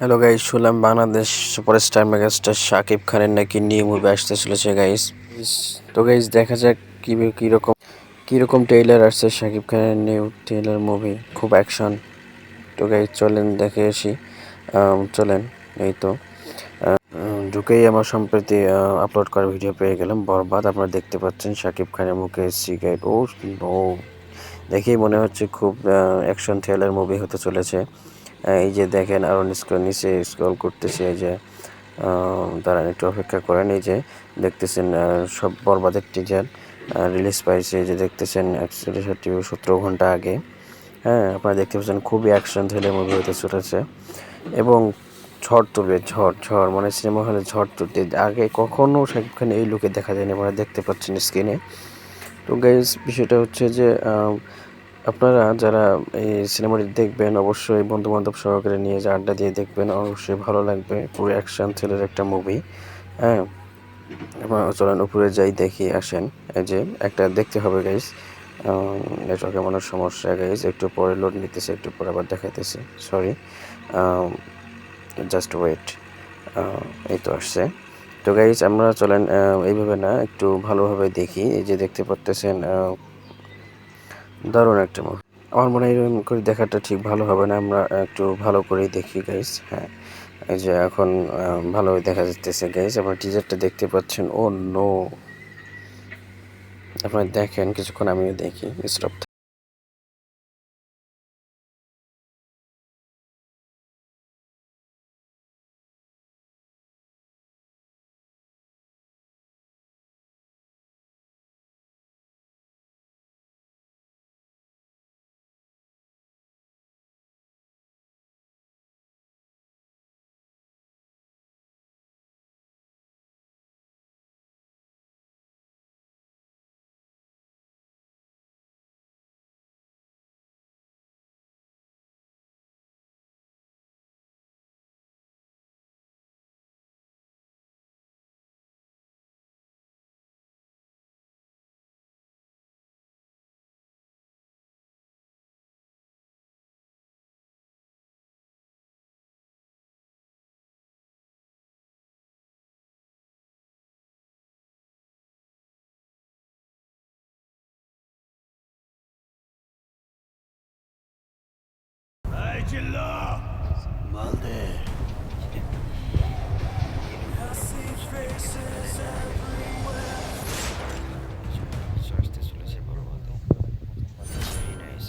Hello guys, শুনলাম Bangladesh superstar megastar Shakib খানের নাকি নিউ মুভি আসতে চলেছে গাইস। তো গাইস দেখা যাক কিরকম ট্রেইলার আসছে শাকিব খানের নিউ ট্রেইলার মুভি, খুব অ্যাকশন। তো গাইস চলেন দেখে আসি। চলেন। এই তো ঢুকেই আমার সম্প্রতি আপলোড করা ভিডিও পেয়ে গেলাম, বরবাদ। আপনারা দেখতে পাচ্ছেন শাকিব খানের মুখে সিগারেট। ও ও, দেখেই মনে হচ্ছে খুব অ্যাকশন থ্রিলার মুভি হতে চলেছে। এই যে দেখেন, আরও নিচে স্ক্রল করতেছে। এই যে দাঁড়ান, একটু অপেক্ষা করেন। এই যে দেখতেছেন সব বরবাদের টিজার রিলিজ পাইছে। এই যে দেখতেছেন 17 ঘন্টা আগে। হ্যাঁ, আপনারা দেখতে পাচ্ছেন খুবই অ্যাকশন থ্রিলার মুভি হতে চলেছে এবং ঝড় তুলবে। ঝড় মানে সিনেমা হলে ঝড় তুলতে আগে কখনো শাকিব খান এই লুকে দেখা যায়নি, আপনারা দেখতে পাচ্ছেন স্ক্রিনে। তো গাইজ, বিষয়টা হচ্ছে যে আপনারা যারা এই সিনেমাটি দেখবেন অবশ্যই বন্ধুবান্ধব সহকারে নিয়ে যে আড্ডা দিয়ে দেখবেন, অবশ্যই ভালো লাগবে। পুরো অ্যাকশন থ্রিলার একটা মুভি। হ্যাঁ, চলেন উপরে যাই, দেখি আসেন। এই যে একটা দেখতে হবে গাইজ, নেটওয়ার্কে মনে হয় সমস্যা গাইজ। একটু পরে লোড নিতেছে, একটু পরে আবার দেখাইতেছে। Sorry, just wait. এই তো আসছে। তো গাইজ আমরা চলেন এইভাবে না, একটু ভালোভাবে দেখি। এই যে দেখতে পারতেছেন দারুণ একটা মুভি। আমার মনে হয় এরকম করে দেখাটা ঠিক ভালো হবে না, আমরা একটু ভালো করেই দেখি গাইস। হ্যাঁ, এই যে এখন ভালোই দেখা যাচ্ছে গাইস। আপনার টিজারটা দেখতে পাচ্ছেন। ও নো, আপনারা দেখেন কিছুক্ষণ, আমিও দেখি স্টপ।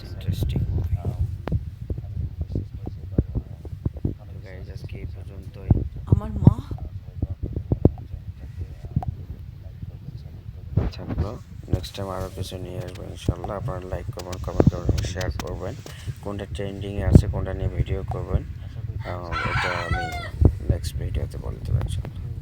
Interesting movie. আজকে এই পর্যন্তই। আমার মা। থাকলো, নেক্সট টাইম আরও কিছু নিয়ে আসবো ইনশাল্লাহ। আপনারা লাইক করবেন, কমেন্ট করবেন, শেয়ার করবেন, কোনটা ট্রেন্ডিংয়ে আছে, কোনটা নিয়ে ভিডিও করবেন, এটা আমি নেক্সট ভিডিওতে বলে দেবো ইনশাল্লাহ।